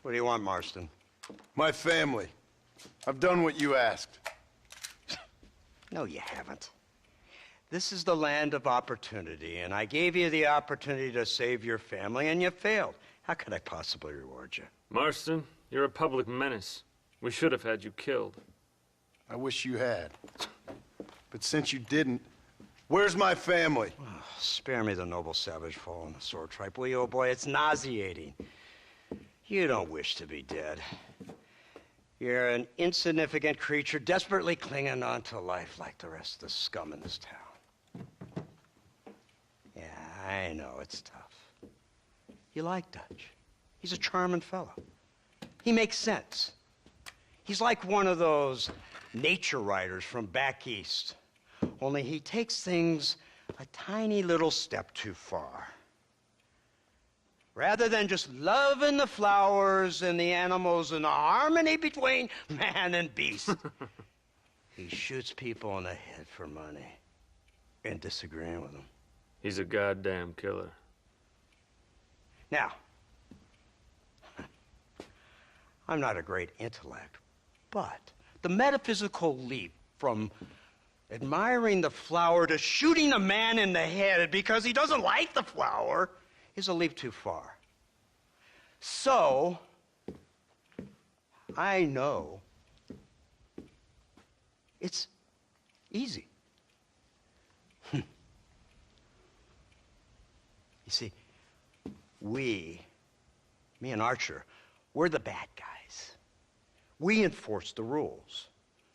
What do you want, Marston? My family. I've done what you asked. No, you haven't. This is the land of opportunity, and I gave you the opportunity to save your family, and you failed. How could I possibly reward you? Marston, you're a public menace. We should have had you killed. I wish you had. But since you didn't, where's my family? Oh, spare me the noble savage fall on the sword tripe, will you, old boy? It's nauseating. You don't wish to be dead. You're an insignificant creature desperately clinging on to life like the rest of the scum in this town. Yeah, I know, it's tough. You like Dutch. He's a charming fellow. He makes sense. He's like one of those nature writers from back east. Only he takes things a tiny little step too far. Rather than just loving the flowers and the animals and the harmony between man and beast, he shoots people in the head for money and disagreeing with them. He's a goddamn killer. Now, I'm not a great intellect, but the metaphysical leap from admiring the flower to shooting a man in the head because he doesn't like the flower is a leap too far. So, I know it's easy. You see, me and Archer, we're the bad guys. We enforce the rules.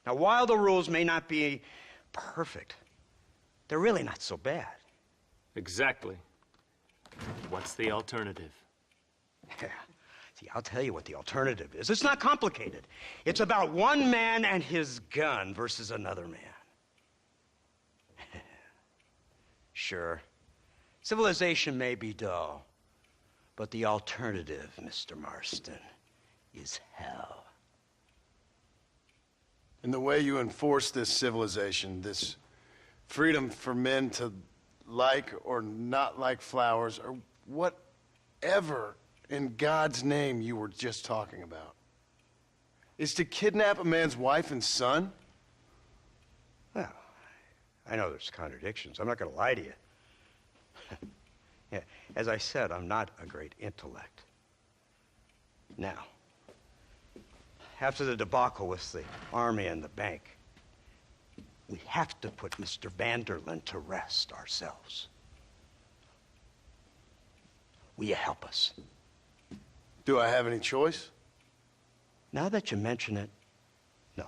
Now, while the rules may not be perfect, they're really not so bad. Exactly. What's the alternative? Yeah. See, I'll tell you what the alternative is. It's not complicated. It's about one man and his gun versus another man. Sure, civilization may be dull, but the alternative, Mr. Marston, is hell. And the way you enforce this civilization, this freedom for men to like or not like flowers, or whatever in God's name you were just talking about, is to kidnap a man's wife and son? Well, I know there's contradictions. I'm not going to lie to you. Yeah, as I said, I'm not a great intellect. Now, after the debacle with the army and the bank, we have to put Mr. Vanderlyn to rest ourselves. Will you help us? Do I have any choice? Now that you mention it, no.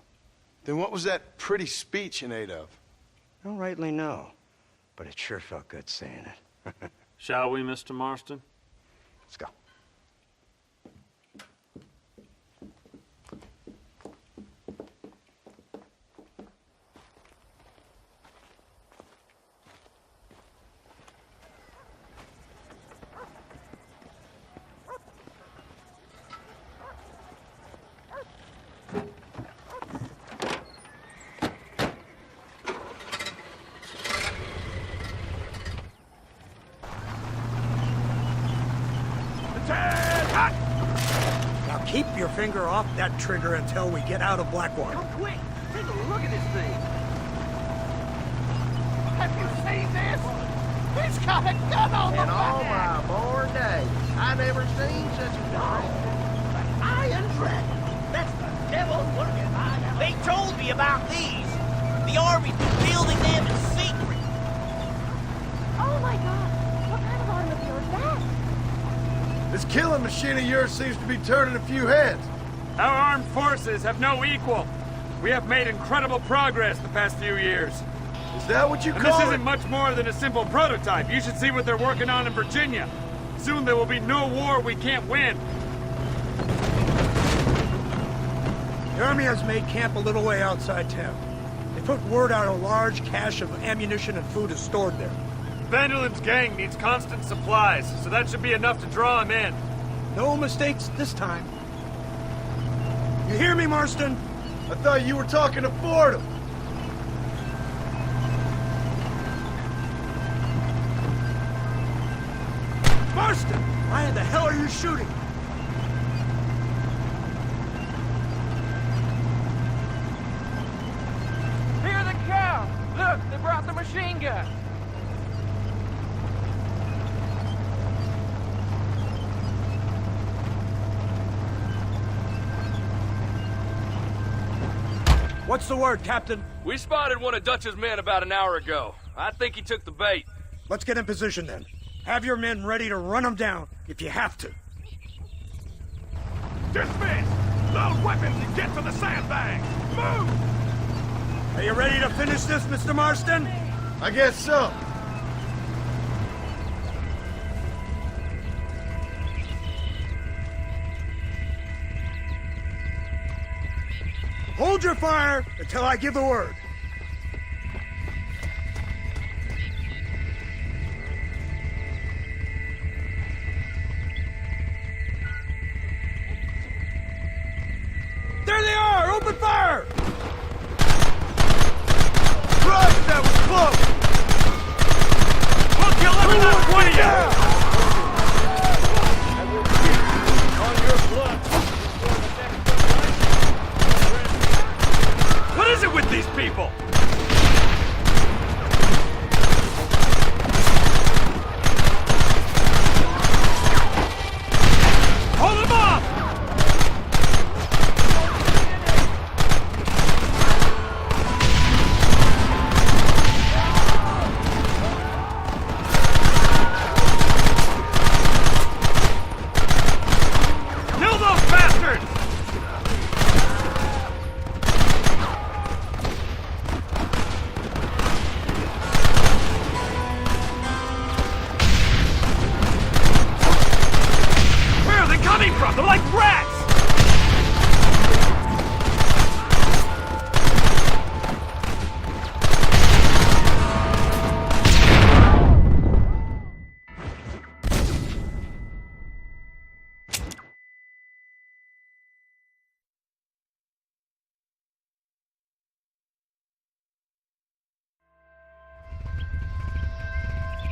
Then what was that pretty speech in aid of? I don't rightly know, but it sure felt good saying it. Shall we, Mr. Marston? Let's go. Now keep your finger off that trigger until we get out of Blackwater. Come quick! Take a look at this thing! Have you seen this? He's got a gun on the back! In all my born days, I never seen such a thing. An iron dragon! That's the devil's working iron! They told me about these. The Army's been building them in secret. Oh my god, what kind of automobile is that? This killing machine of yours seems to be turning a few heads. Our armed forces have no equal. We have made incredible progress the past few years. Is that what you And call this it? isn't much more than a simple prototype. You should see what they're working on in Virginia. Soon there will be no war we can't win. The Army has made camp a little way outside town. They put word out a large cache of ammunition and food is stored there. Vanderlyn's gang needs constant supplies, so that should be enough to draw him in. No mistakes this time. You hear me, Marston? I thought you were talking to Fordham. Marston! Why in the hell are you shooting? the machine gun. What's the word, Captain? We spotted one of Dutch's men about an hour ago. I think he took the bait. Let's get in position then. Have your men ready to run them down if you have to. Dismiss! Load weapons and get to the sandbag! Move! Are you ready to finish this, Mr. Marston? I guess so. Hold your fire until I give the word. There they are! Open fire! Christ, that was close! We'll kill every last one of you! What is it with these people? Hold them off! Kill those bastards! Where are they coming from? They're like rats!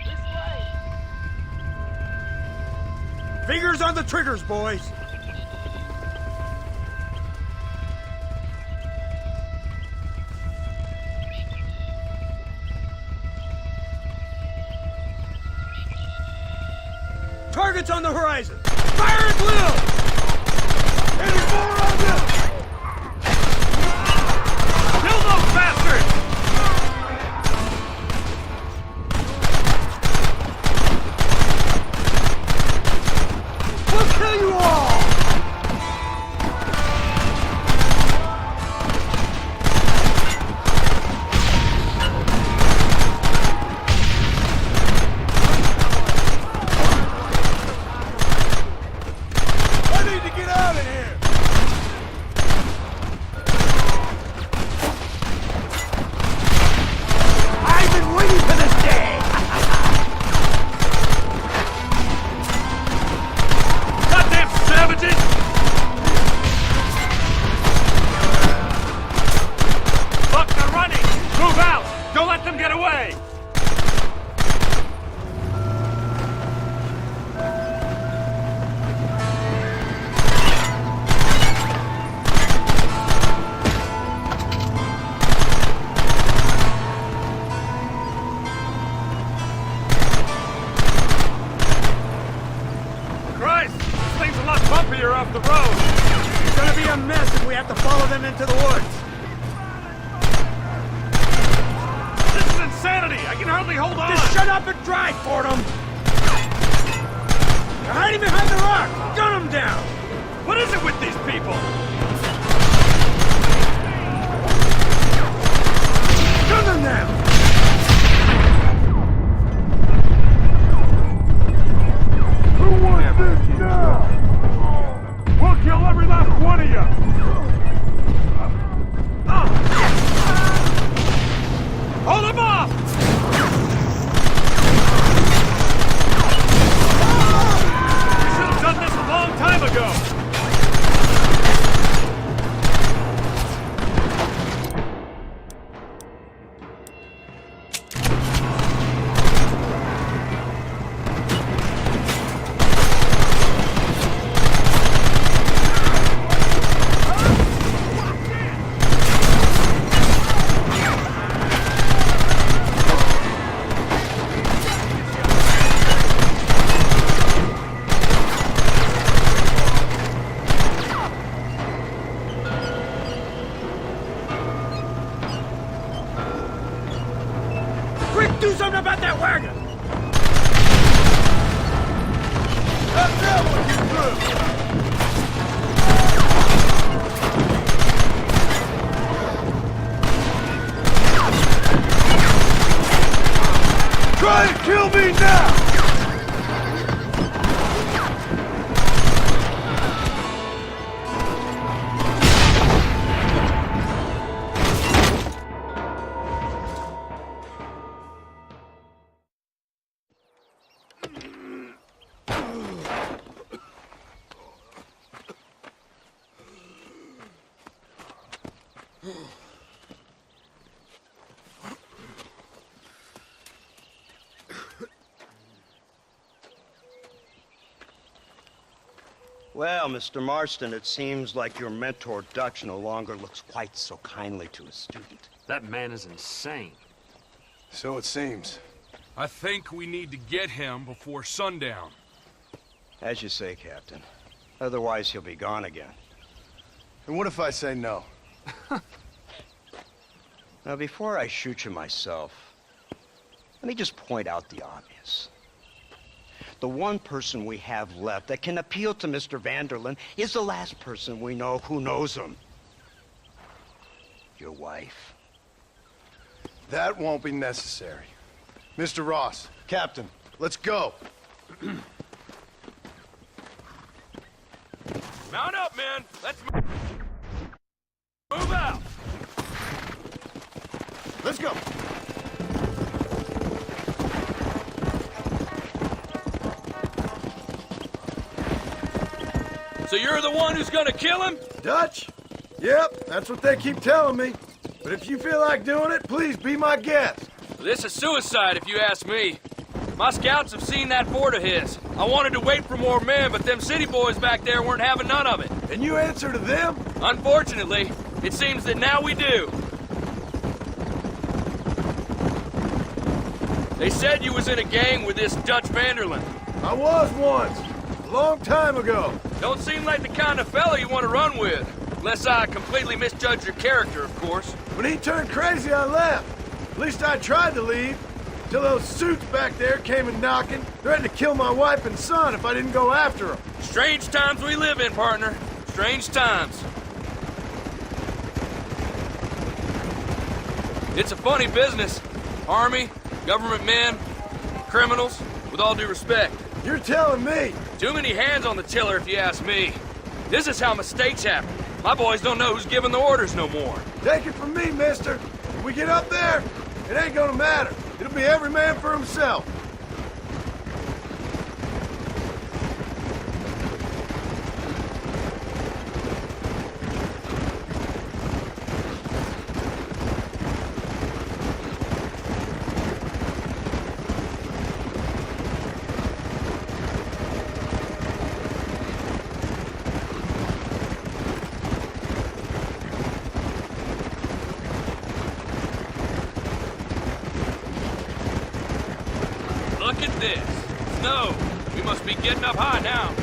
This way. Fingers on the triggers, boys. Targets on the horizon. Fire at will! Any more on them! Kill those bastards! We'll kill you all! I need to get out of here! I've been waiting for this day! Goddamn savages! Look, they're running! Move out! Don't let them get away! Christ! This thing's a lot bumpier off the road! It's gonna be a mess if we have to follow them into the woods. This is insanity! I can hardly hold on! Just shut up and drive, Fordham! They're hiding behind the rock! Gun them down! What is it with these people? Gun them down! Who wants this now? We'll kill every last one of you! Hold them off! We should have done this a long time ago! Well, Mr. Marston, it seems like your mentor Dutch no longer looks quite so kindly to his student. That man is insane. So it seems. I think we need to get him before sundown. As you say, Captain. Otherwise, he'll be gone again. And what if I say no? Now, before I shoot you myself, let me just point out the obvious. The one person we have left that can appeal to Mr. Vanderlyn is the last person we know who knows him. Your wife. That won't be necessary. Mr. Ross, Captain, let's go. Mount up, men! Let's move out! Let's go. So you're the one who's gonna kill him? Dutch? Yep, that's what they keep telling me. But if you feel like doing it, please be my guest. This is suicide, if you ask me. My scouts have seen that fort of his. I wanted to wait for more men, but them city boys back there weren't having none of it. And you answer to them? Unfortunately, it seems that now we do. They said you was in a gang with this Dutch Vanderlyn. I was once. A long time ago. Don't seem like the kind of fella you want to run with. Unless I completely misjudged your character, of course. When he turned crazy, I left. At least I tried to leave. Till those suits back there came and knocking, threatened to kill my wife and son if I didn't go after them. Strange times we live in, partner. Strange times. It's a funny business. Army, government men, criminals, with all due respect. You're telling me? Too many hands on the tiller, if you ask me. This is how mistakes happen. My boys don't know who's giving the orders no more. Take it from me, mister. If we get up there, it ain't gonna matter. It'll be every man for himself. Look at this. Snow. We must be getting up high now.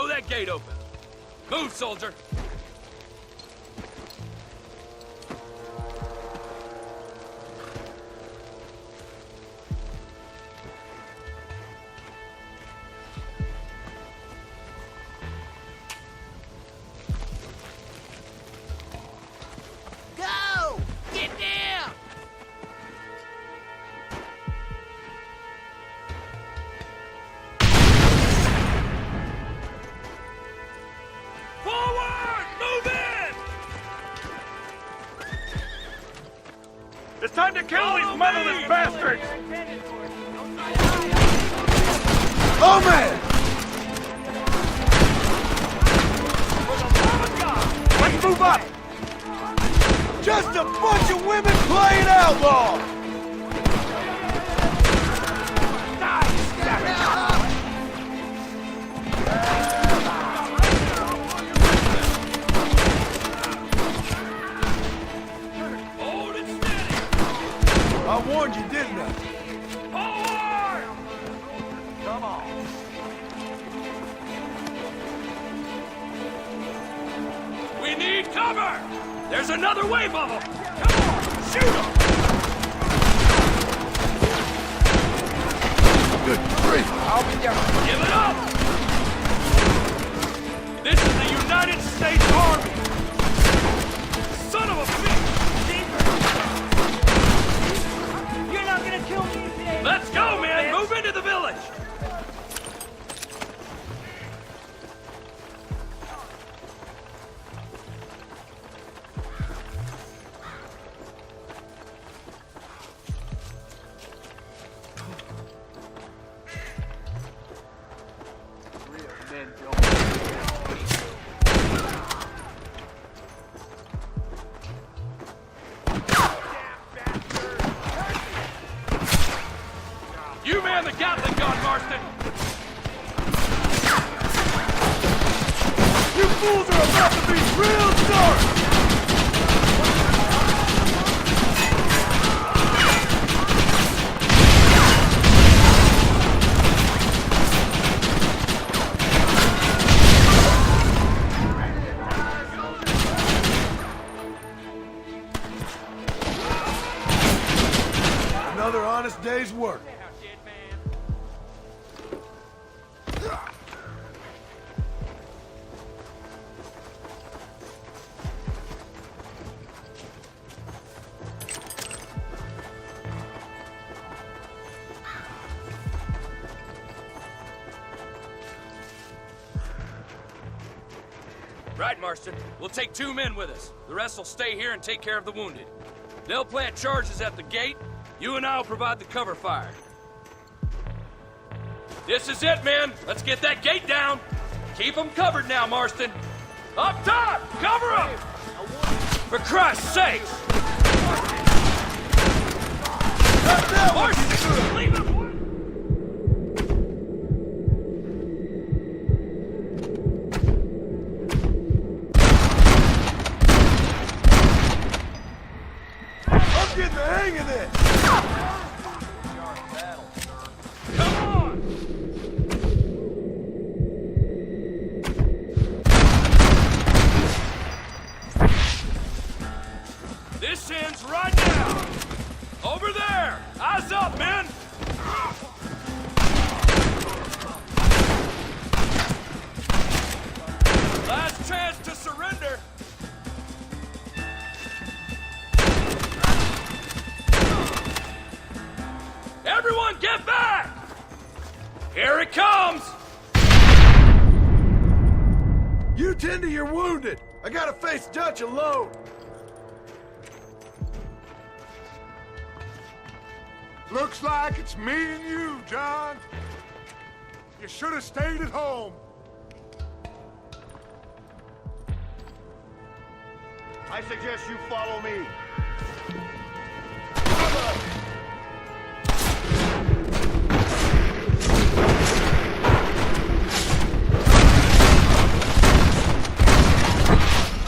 blow that gate open. Move, soldier. Go! Get down! Forward! Move in! It's time to kill these motherless bastards! Oh, man! Let's move up! Just a bunch of women playing outlaw! Hold it steady. I warned you, didn't I? Forward! Come on. We need cover! There's another wave of them! Come on, shoot them! Good grief! I'll be there. Give it up! This is the United States Army! Son of a bitch! You're not gonna kill me today. Let's go, man! Move into the village! You man the Gatling gun, Marston! You fools are about to be real dark! Another honest day's work. Right, Marston. We'll take 2 men with us. The rest will stay here and take care of the wounded. They'll plant charges at the gate. You and I will provide the cover fire. This is it, men. Let's get that gate down. Keep them covered now, Marston. Up top! Cover them! For Christ's sake! Marston! Leave him! I'm getting the hang of this! Come on! This ends right now! Over there! Eyes up, men! Last chance to surrender! Everyone get back! Here it comes! You tend to your wounded! I gotta face Dutch alone! Looks like it's me and you, John. You should have stayed at home. I suggest you follow me.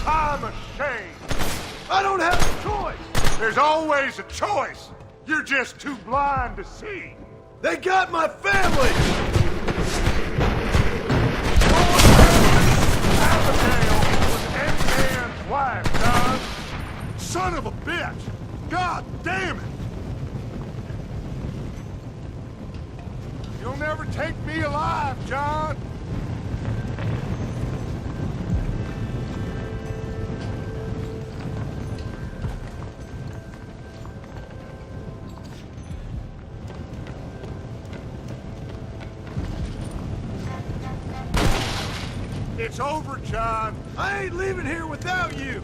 I'm ashamed. I don't have a choice! There's always a choice. You're just too blind to see. They got my family! alive, John! Son of a bitch! God damn it! You'll never take me alive, John! It's over, John. I ain't leaving here without you.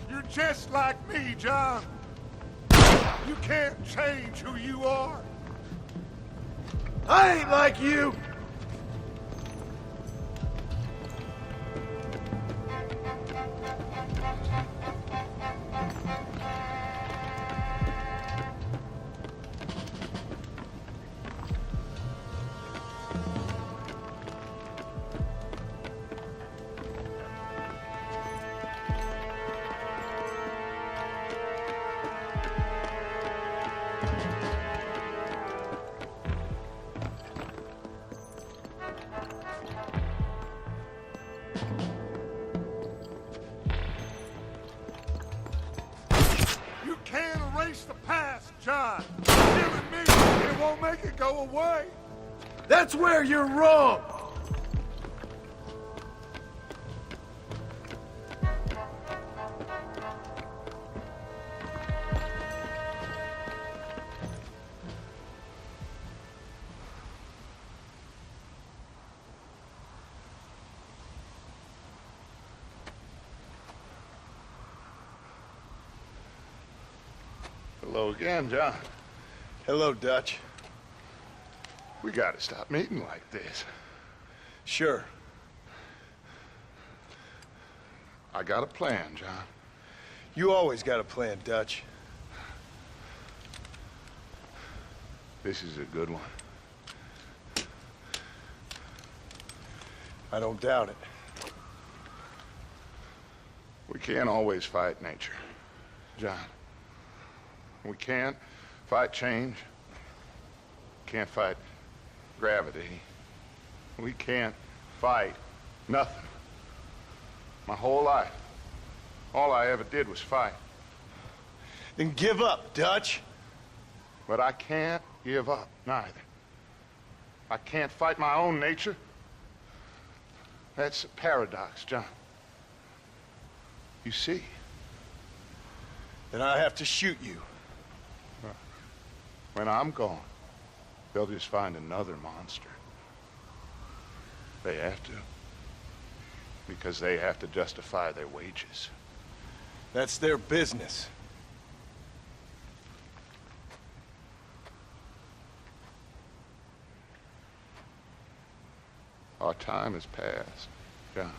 You're just like me, John. You can't change who you are. I ain't like you. You can't erase the past, John. Killing me, it won't make it go away. That's where you're wrong. Hello again, John. Hello, Dutch. We gotta stop meeting like this. Sure. I got a plan, John. You always got a plan, Dutch. This is a good one. I don't doubt it. We can't always fight nature, John. We can't fight change. Can't fight gravity. We can't fight nothing. My whole life, all I ever did was fight. Then give up, Dutch. But I can't give up, neither. I can't fight my own nature. That's a paradox, John. You see? Then I have to shoot you. When I'm gone, they'll just find another monster. They have to. Because they have to justify their wages. That's their business. Our time has passed, John.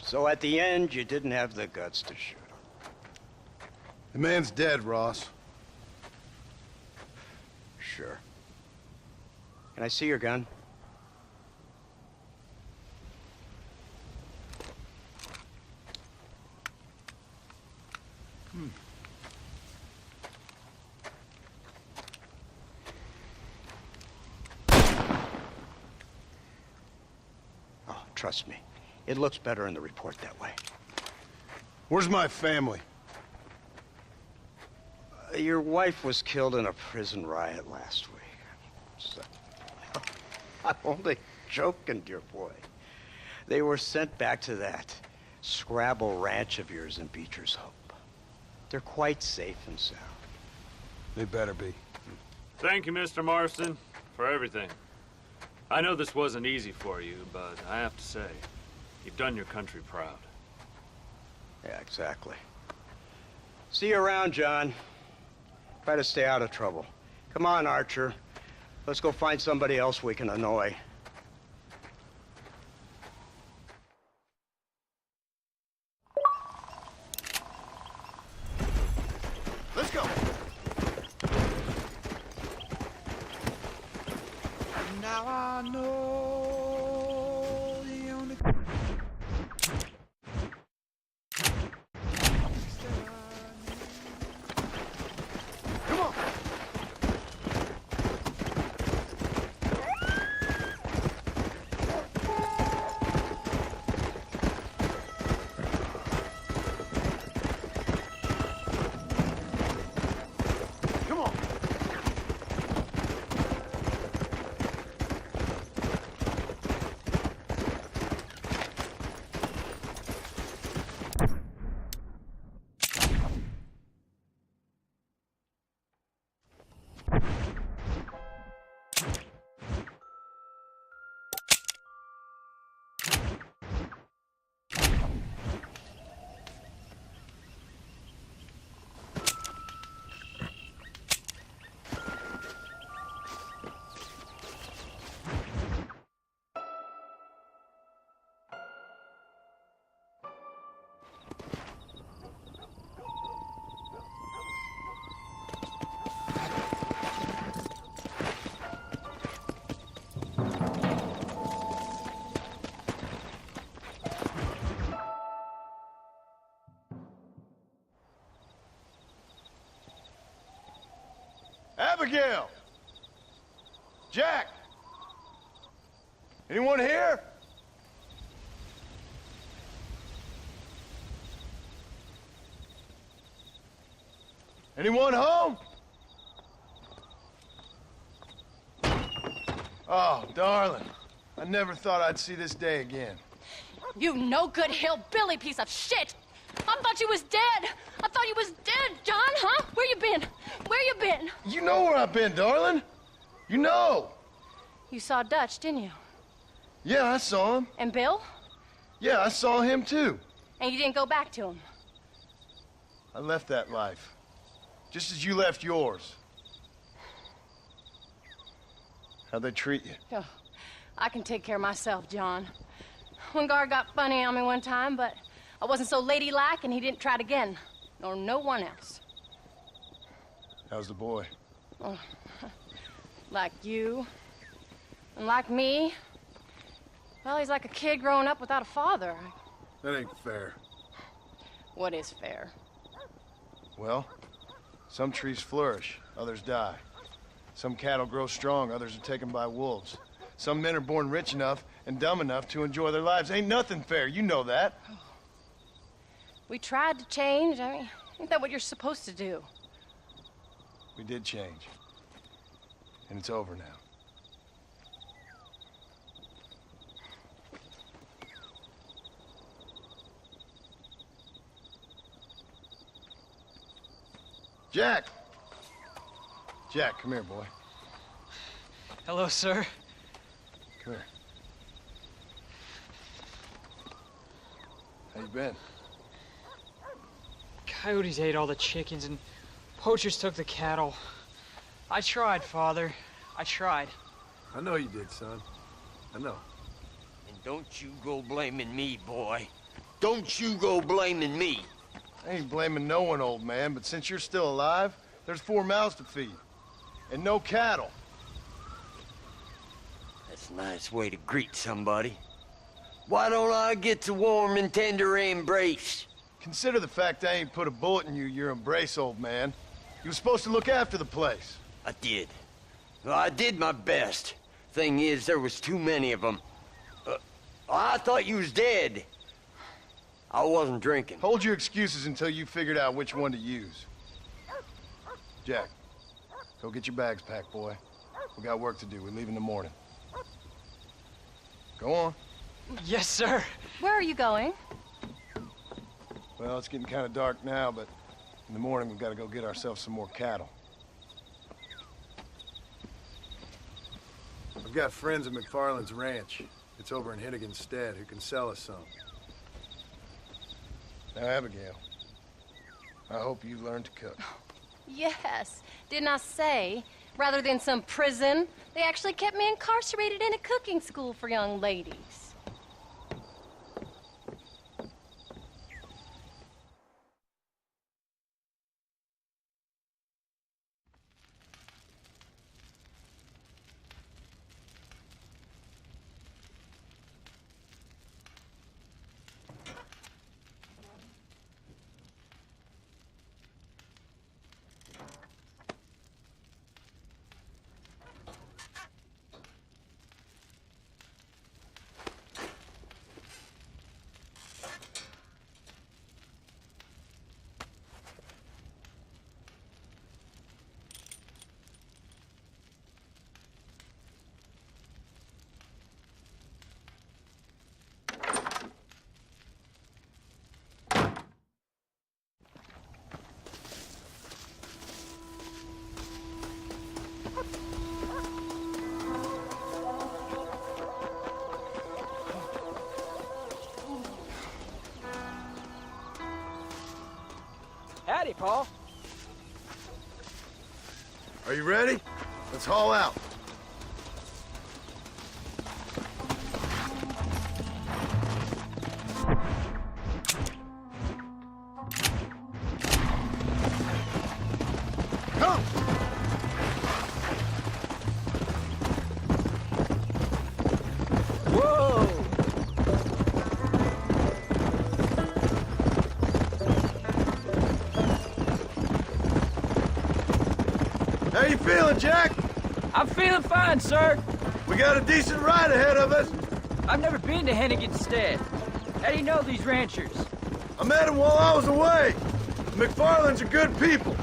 So at the end, you didn't have the guts to shoot him. The man's dead, Ross. Sure. Can I see your gun? Oh, trust me. It looks better in the report that way. Where's my family? Your wife was killed in a prison riot last week. So, I'm only joking, dear boy. They were sent back to that Scrabble ranch of yours in Beecher's Hope. They're quite safe and sound. They better be. Thank you, Mr. Marston, for everything. I know this wasn't easy for you, but I have to say, you've done your country proud. Yeah, exactly. See you around, John. Try to stay out of trouble. Come on, Archer. Let's go find somebody else we can annoy. Let's go. Now I know the only... Come on. Come on. Abigail! Jack! Anyone here? Anyone home? Oh, darling. I never thought I'd see this day again. You no-good hillbilly piece of shit! I thought you was dead! I thought you was dead, John, huh? Where you been? Where you been? You know where I've been, darling. You know. You saw Dutch, didn't you? Yeah, I saw him. And Bill? Yeah, I saw him too. And you didn't go back to him? I left that life. Just as you left yours. How'd they treat you? Oh, I can take care of myself, John. One guard got funny on me one time, but I wasn't so ladylike and he didn't try it again. Nor no one else. How's the boy? Oh, like you. And like me. Well, he's like a kid growing up without a father. That ain't fair. What is fair? Well, some trees flourish, others die. Some cattle grow strong, others are taken by wolves. Some men are born rich enough and dumb enough to enjoy their lives. Ain't nothing fair, you know that. We tried to change. I mean, isn't that what you're supposed to do? We did change. And it's over now. Jack! Jack, come here, boy. Hello, sir. Come here. How you been? Coyotes ate all the chickens and poachers took the cattle. I tried, Father. I tried. I know you did, son. I know. And don't you go blaming me, boy. Don't you go blaming me. I ain't blaming no one, old man, but since you're still alive, there's 4 mouths to feed. And no cattle. That's a nice way to greet somebody. Why don't I get the warm and tender embrace? Consider the fact I ain't put a bullet in your embrace, old man. You were supposed to look after the place. I did. Well, I did my best. Thing is, there was too many of them. I thought you was dead. I wasn't drinking. Hold your excuses until you figured out which one to use. Jack, go get your bags packed, boy. We got work to do. We leave in the morning. Go on. Yes, sir. Where are you going? Well, it's getting kind of dark now, but in the morning we've got to go get ourselves some more cattle. I've got friends at McFarland's ranch. It's over in Hennigan's stead who can sell us some. Now, Abigail, I hope you learn to cook. Yes. Didn't I say, rather than some prison, they actually kept me incarcerated in a cooking school for young ladies. Howdy, Paul. Are you ready? Let's haul out. Come! Whoa! How you feeling, Jack? I'm feeling fine, sir. We got a decent ride ahead of us. I've never been to Hennigan's Stead. How do you know these ranchers? I met them while I was away. The McFarlands are good people.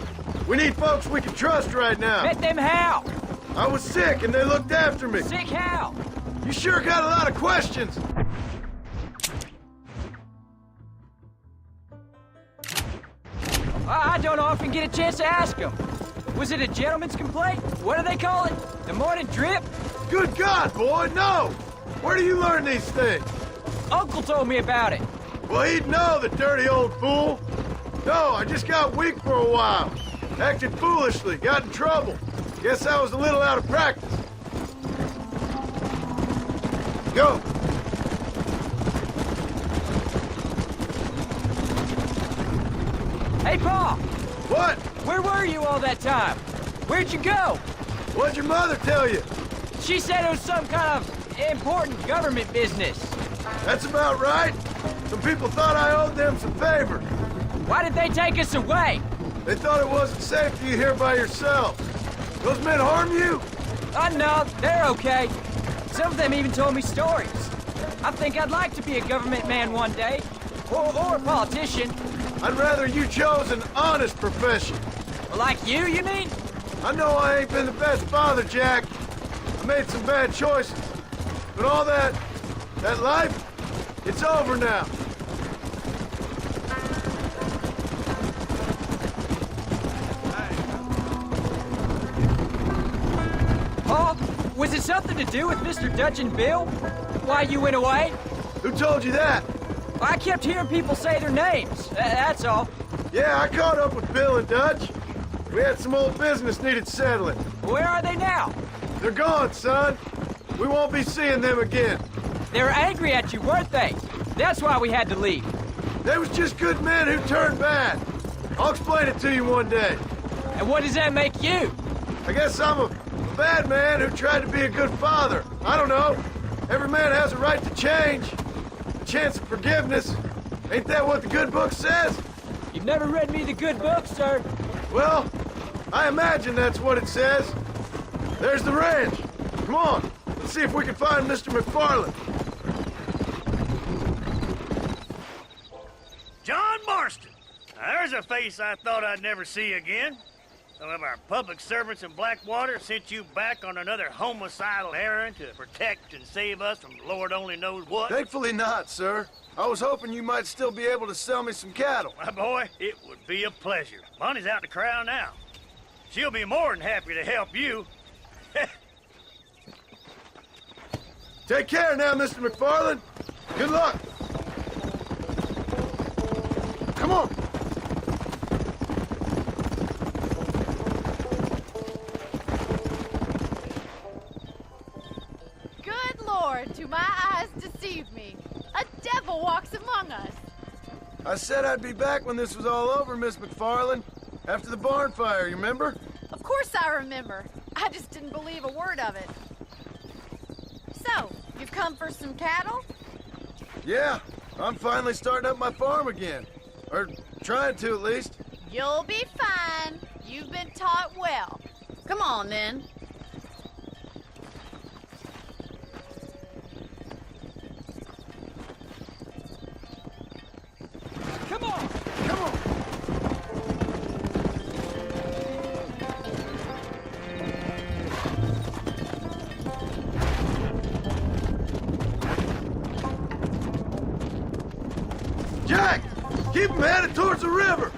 We need folks we can trust right now. Met them how? I was sick and they looked after me. Sick how? You sure got a lot of questions. I don't often get a chance to ask them. Was it a gentleman's complaint? What do they call it? The morning drip? Good God, boy, no! Where do you learn these things? Uncle told me about it. Well, he'd know, the dirty old fool. No, I just got weak for a while. Acted foolishly, got in trouble. Guess I was a little out of practice. Go! Hey, Paul! What? Where were you all that time? Where'd you go? What'd your mother tell you? She said it was some kind of important government business. That's about right. Some people thought I owed them some favor. Why did they take us away? They thought it wasn't safe for you here by yourself. Those men harm you? Oh, no, they're okay. Some of them even told me stories. I think I'd like to be a government man one day. Or a politician. I'd rather you chose an honest profession. Like you mean? I know I ain't been the best father, Jack. I made some bad choices. But all that life, it's over now. Paul, was it something to do with Mr. Dutch and Bill? Why you went away? Who told you that? I kept hearing people say their names. That's all. Yeah, I caught up with Bill and Dutch. We had some old business needed settling. Where are they now? They're gone, son. We won't be seeing them again. They were angry at you, weren't they? That's why we had to leave. They was just good men who turned bad. I'll explain it to you one day. And what does that make you? I guess I'm a bad man who tried to be a good father. I don't know. Every man has a right to change. A chance of forgiveness. Ain't that what the good book says? You've never read me the good book, sir. Well, I imagine that's what it says. There's the ranch. Come on, let's see if we can find Mr. McFarland. John Marston. Now, there's a face I thought I'd never see again. Some of our public servants in Blackwater sent you back on another homicidal errand to protect and save us from Lord only knows what. Thankfully not, sir. I was hoping you might still be able to sell me some cattle. My boy, it would be a pleasure. Bonnie's out to corral now. She'll be more than happy to help you. Take care now, Mr. McFarland. Good luck. Come on. Lord, do my eyes deceive me? A devil walks among us. I said I'd be back when this was all over, Miss McFarland. After the barn fire, you remember? Of course I remember. I just didn't believe a word of it. So, you've come for some cattle? Yeah, I'm finally starting up my farm again. Or trying to, at least. You'll be fine. You've been taught well. Come on, then. Come on! Come on! Jack! Keep him headed towards the river!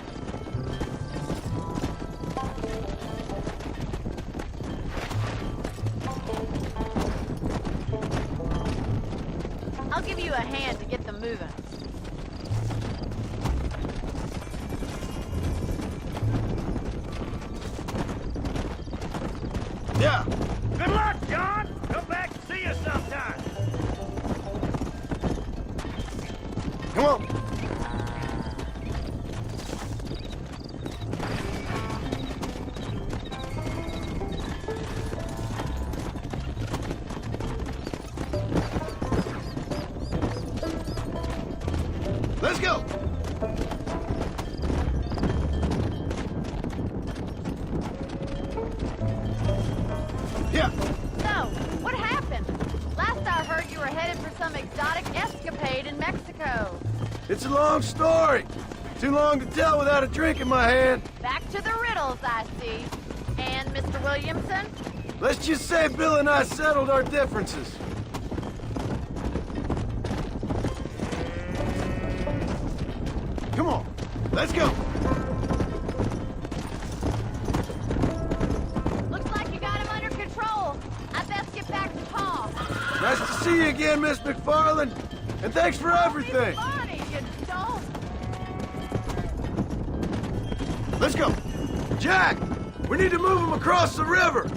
I'll give you a hand to get them moving. Yeah! Good luck, John! Come back and see you sometime. Come on! Let's go! Yeah! So, what happened? Last I heard you were headed for some exotic escapade in Mexico. It's a long story. Too long to tell without a drink in my hand. Back to the riddles, I see. And Mr. Williamson? Let's just say Bill and I settled our differences. Come on, let's go. Looks like you got him under control. I best get back to Paul. Nice to see you again, Miss McFarland. And thanks for everything. Funny, you don't. Let's go. Jack, we need to move him across the river.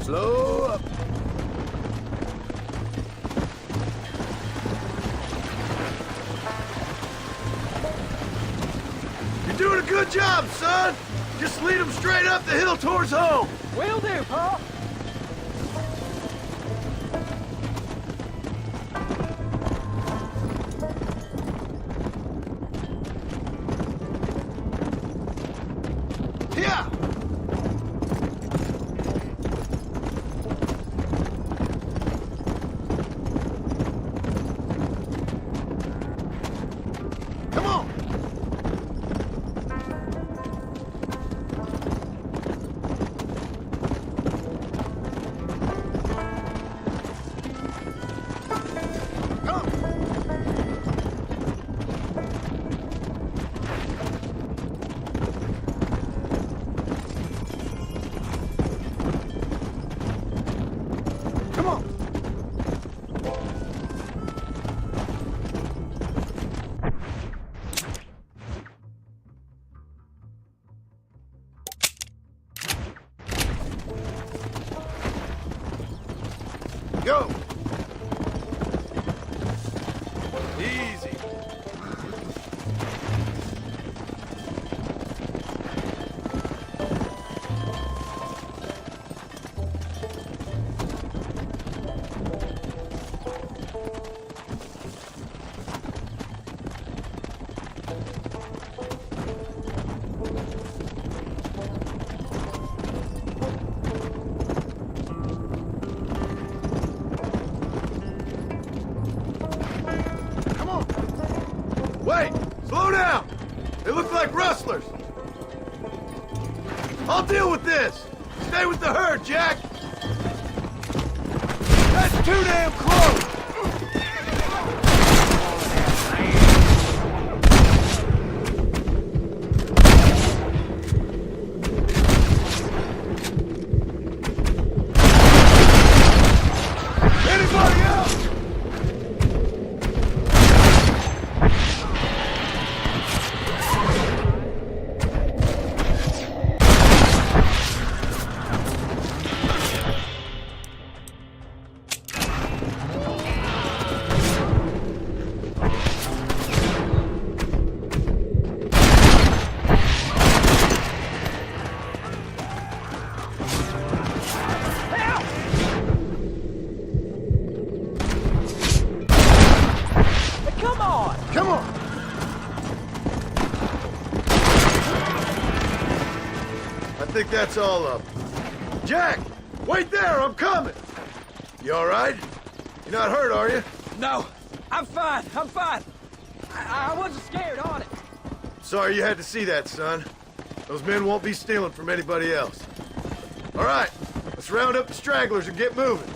Slow up. You're doing a good job, son. Just lead him straight up the hill towards home. Will do, Paul. Yeah. Come on. Come on. Go. Easy. Come on. Wait, slow down. They look like rustlers. I'll deal with this. Stay with the herd, Jack. That's too damn close. Anybody else? think that's all of them. Jack! Wait there! I'm coming! You all right? You're not hurt, are you? No, I'm fine. I'm fine. I wasn't scared, on it. Sorry you had to see that, son. Those men won't be stealing from anybody else. All right, let's round up the stragglers and get moving.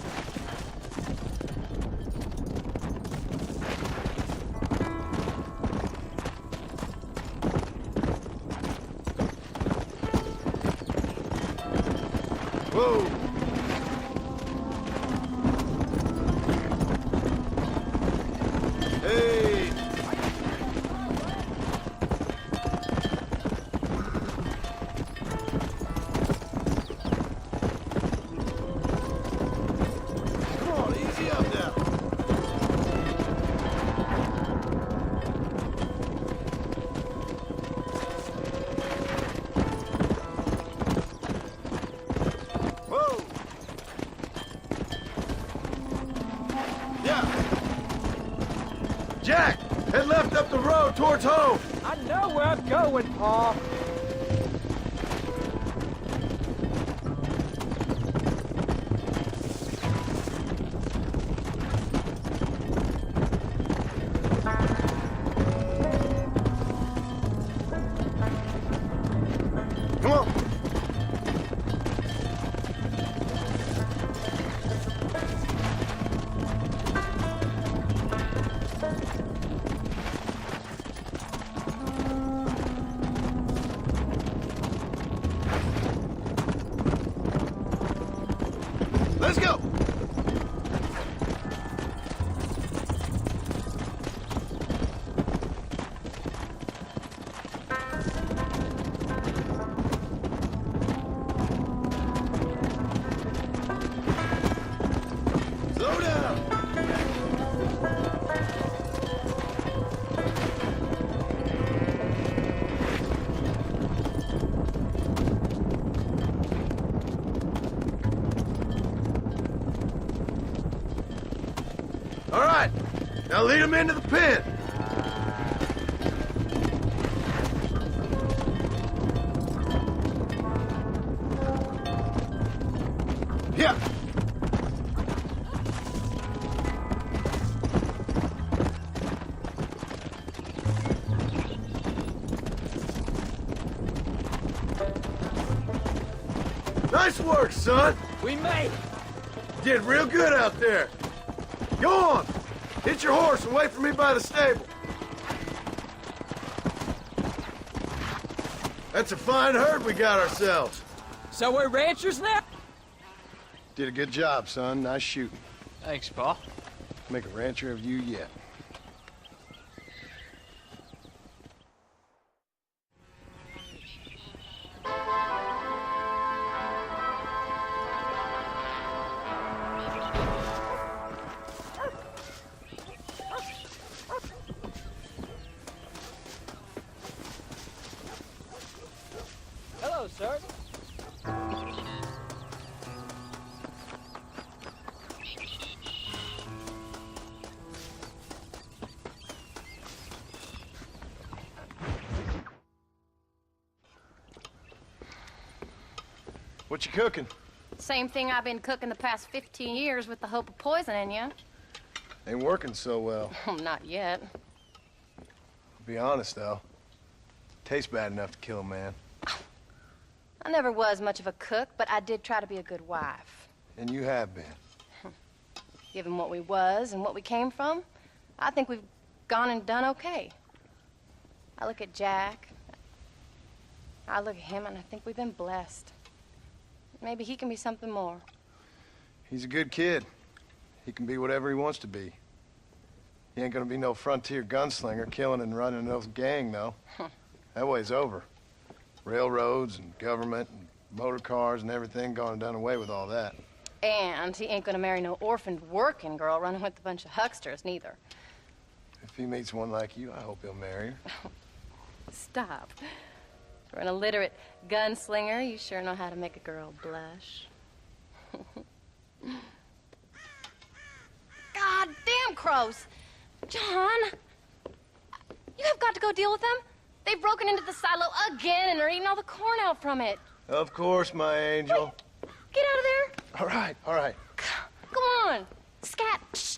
Whoa! Hey! Come on, easy up now. Whoa! Yeah. Jack, head left up the road towards home. I know where I'm going, Paul. Come on. Let's go. Slow down. All right, now lead them into the pen. Yeah. Nice work, son. We made it. Did real good out there. Go on. Hit your horse and wait for me by the stable. That's a fine herd we got ourselves. So we're ranchers now? Did a good job, son. Nice shooting. Thanks, Paul. Make a rancher of you yet. Hello, sir. What you cooking? Same thing I've been cooking the past 15 years with the hope of poisoning you. Ain't working so well. Not yet. Be honest, though. Tastes bad enough to kill a man. I never was much of a cook, but I did try to be a good wife. And you have been. Given what we was and what we came from, I think we've gone and done okay. I look at Jack. I look at him, and I think we've been blessed. Maybe he can be something more. He's a good kid. He can be whatever he wants to be. He ain't gonna be no frontier gunslinger killing and running no gang, though. That way's over. Railroads and government and motor cars and everything gone and done away with all that. And he ain't gonna marry no orphaned working girl running with a bunch of hucksters, neither. If he meets one like you, I hope he'll marry her. Stop. For an illiterate gunslinger, you sure know how to make a girl blush. God damn crows! John! You have got to go deal with them. They've broken into the silo again and are eating all the corn out from it. Of course, my angel. Wait. Get out of there. All right, all right. Go on. Scat. Shh.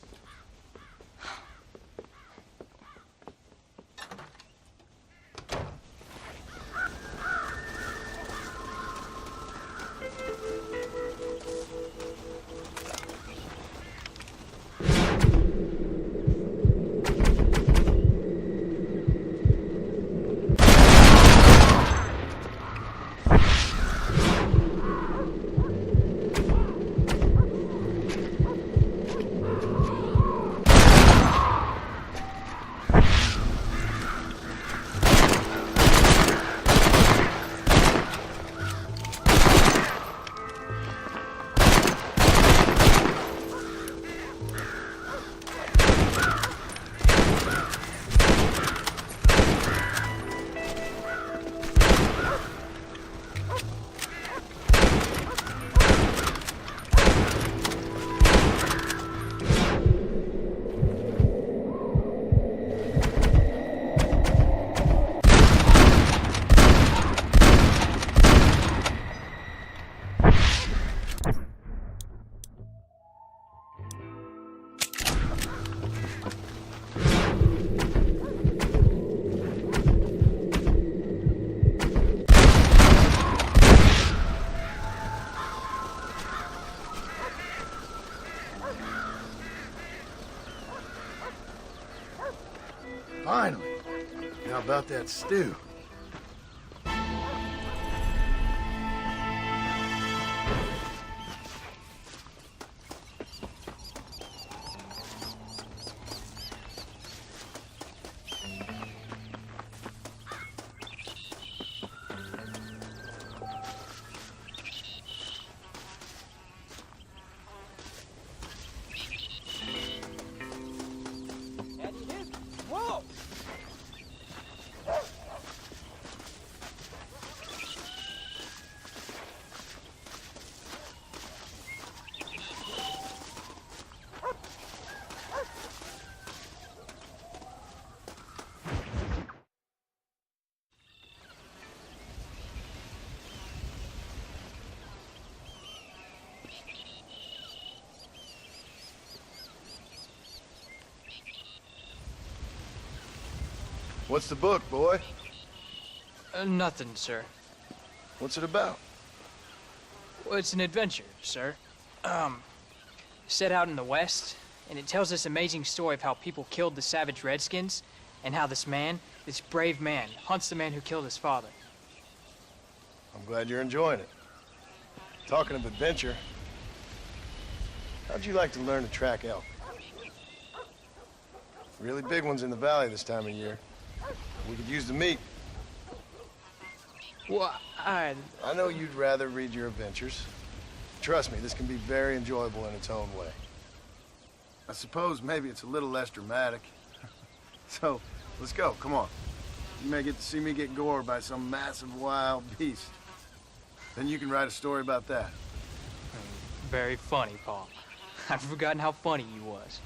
Finally. Now about that stew. Whoa! What's the book, boy? Nothing, sir. What's it about? Well, it's an adventure, sir. Set out in the West, and it tells this amazing story of how people killed the savage Redskins, and how this man, this brave man, hunts the man who killed his father. I'm glad you're enjoying it. Talking of adventure, how'd you like to learn to track elk? Really big ones in the valley this time of year. We could use the meat. Well, I know you'd rather read your adventures. Trust me, this can be very enjoyable in its own way. I suppose maybe it's a little less dramatic. So, let's go, come on. You may get to see me get gored by some massive wild beast. Then you can write a story about that. Very funny, Paul. I've forgotten how funny you was.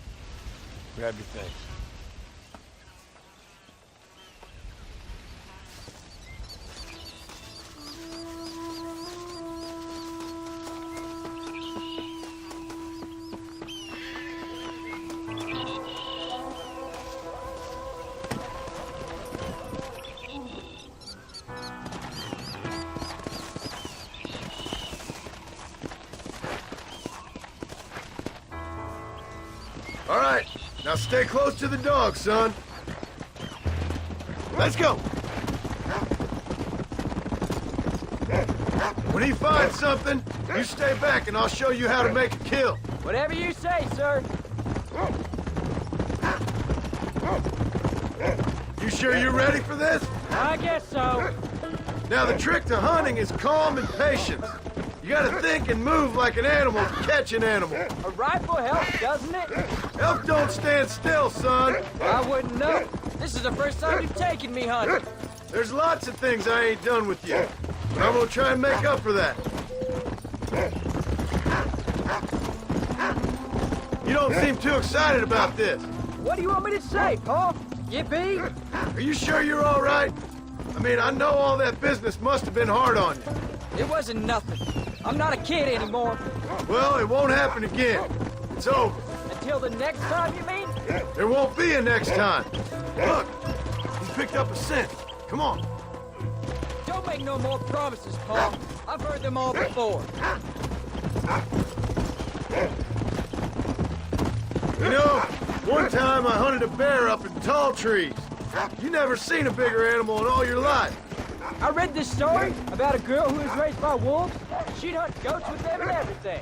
Grab your things. All right, now stay close to the dog, son. Let's go. When he finds something, you stay back and I'll show you how to make a kill. Whatever you say, sir. You sure you're ready for this? I guess so. Now, the trick to hunting is calm and patience. You gotta think and move like an animal to catch an animal. A rifle helps, doesn't it? Elk don't stand still, son. I wouldn't know. This is the first time you've taken me hunting. There's lots of things I ain't done with you. But I'm gonna try and make up for that. You don't seem too excited about this. What do you want me to say, Paul? Yippee? Are you sure you're all right? I mean, I know all that business must have been hard on you. It wasn't nothing. I'm not a kid anymore. Well, it won't happen again. It's over. Until the next time, you mean? There won't be a next time. Look, he's picked up a scent. Come on. Don't make no more promises, Paul. I've heard them all before. You know, one time I hunted a bear up in tall trees. You never seen a bigger animal in all your life. I read this story about a girl who was raised by wolves. She'd hunt goats with them and everything.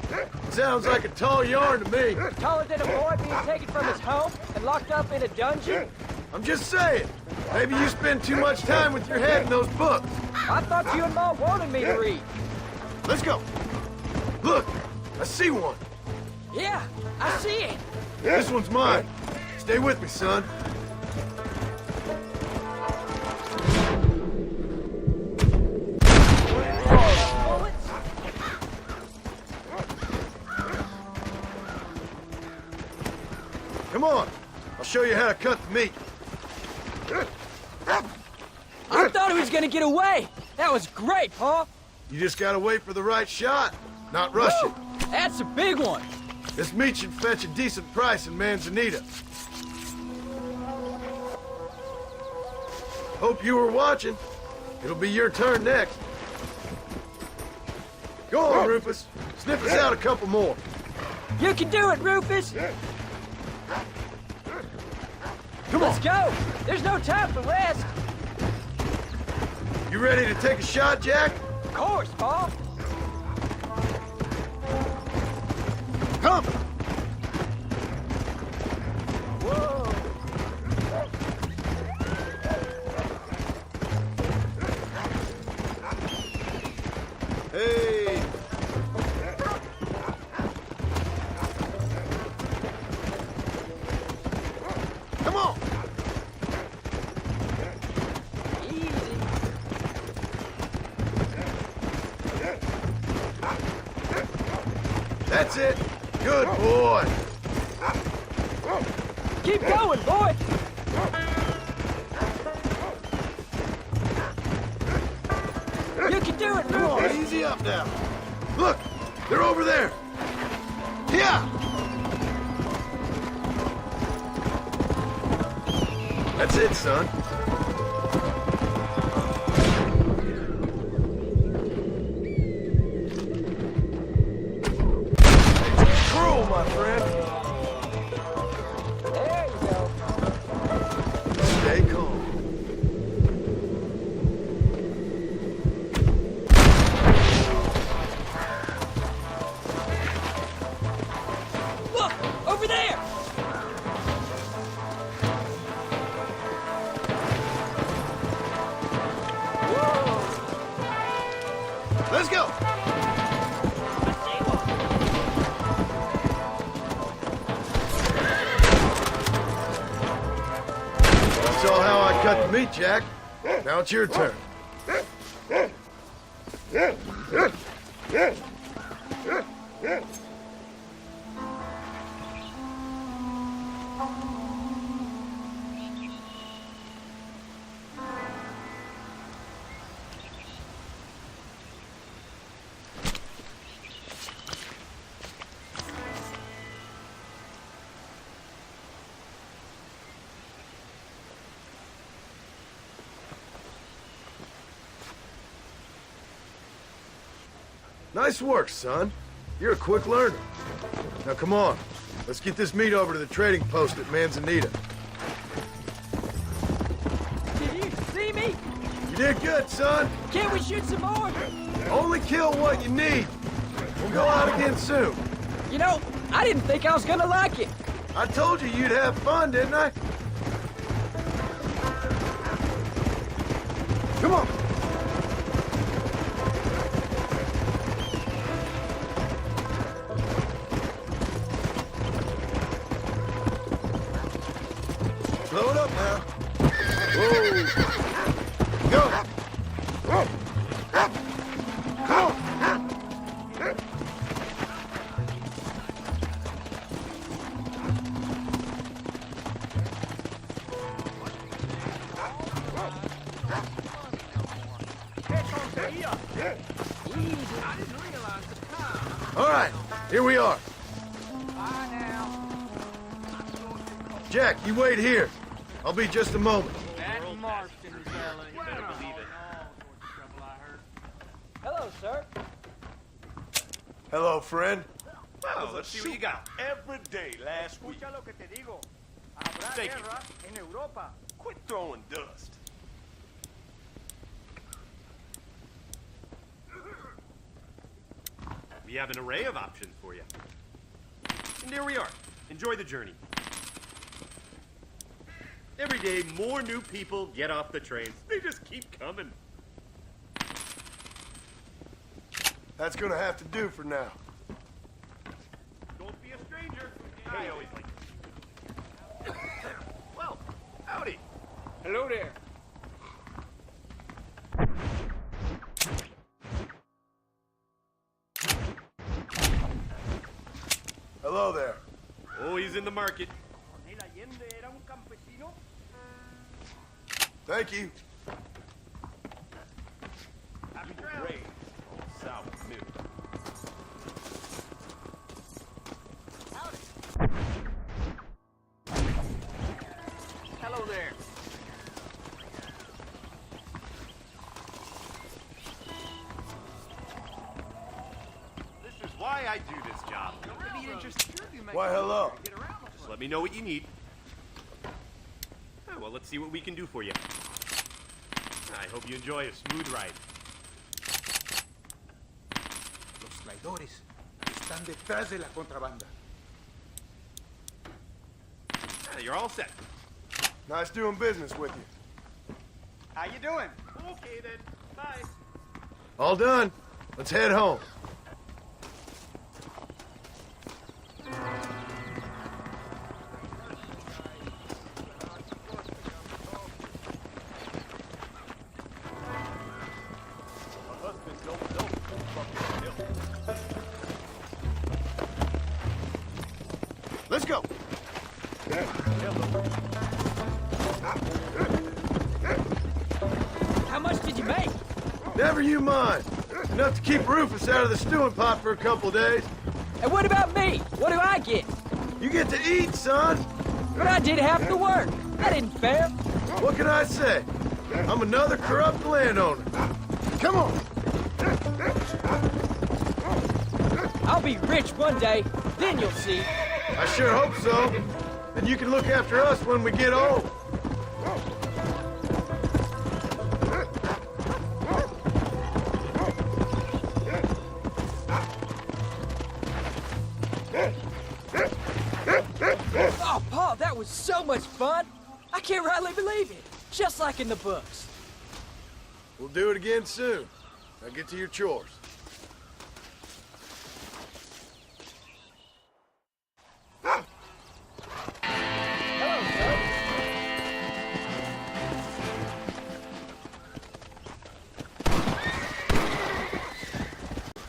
Sounds like a tall yarn to me. Taller than a boy being taken from his home and locked up in a dungeon. I'm just saying. Maybe you spend too much time with your head in those books. I thought you and Mom wanted me to read. Let's go. Look, I see one. Yeah, I see it. This one's mine. Stay with me, son. Come on. I'll show you how to cut the meat. I thought he was gonna get away. That was great, Paul. You just gotta wait for the right shot, not rush it. That's a big one. This meat should fetch a decent price in Manzanita. Hope you were watching. It'll be your turn next. Go on, Rufus. Sniff us out a couple more. You can do it, Rufus. Come Let's on. go. There's no time for rest. You ready to take a shot, Jack? Of course, Paul. Come! Whoa. Hey! Come on! Easy. That's it. Good boy. Keep going, boy. You can do it, Come on, Rufus. easy up now. Look, they're over there. Yeah. That's it, son. Cruel, my friend. There you go. Stay calm. Look, over there. Let's go. You saw how I cut the meat, Jack. Now it's your turn. Nice work, son. You're a quick learner. Now come on. Let's get this meat over to the trading post at Manzanita. Did you see me? You did good, son. Can't we shoot some more? Only kill what you need. We'll go out again soon. You know, I didn't think I was gonna like it. I told you you'd have fun, didn't I? Come on. Slow it up now. Whoa. Go. Whoa. Come on. All right, here we are. Jack, you wait here. I'll be just a moment. Hello, sir. Hello, friend. Well, let's see what you got. Every day last week. Thank you. Quit throwing dust. We have an array of options for you. And there we are. Enjoy the journey. Every day, more new people get off the trains. They just keep coming. That's gonna have to do for now. Don't be a stranger. Hey, always like. Well, howdy. Hello there. Hello there. Oh, he's in the market. Thank you. Happy trails. Sour milk. Hello there. This is why I do this job. Why, hello. Just let me know what you need. Well, let's see what we can do for you. I hope you enjoy a smooth ride. Los traidores están detrás de la contrabanda. You're all set. Nice doing business with you. How you doing? Okay, then. Bye. All done. Let's head home. Let's go. How much did you make? Never you mind. Enough to keep Rufus out of the stewing pot for a couple days. And what about me? What do I get? You get to eat, son. But I did half the work. That isn't fair. What can I say? I'm another corrupt landowner. Come on. I'll be rich one day. Then you'll see. I sure hope so. Then you can look after us when we get old. Oh, Paul, that was so much fun. I can't rightly believe it. Just like in the books. We'll do it again soon. Now get to your chores.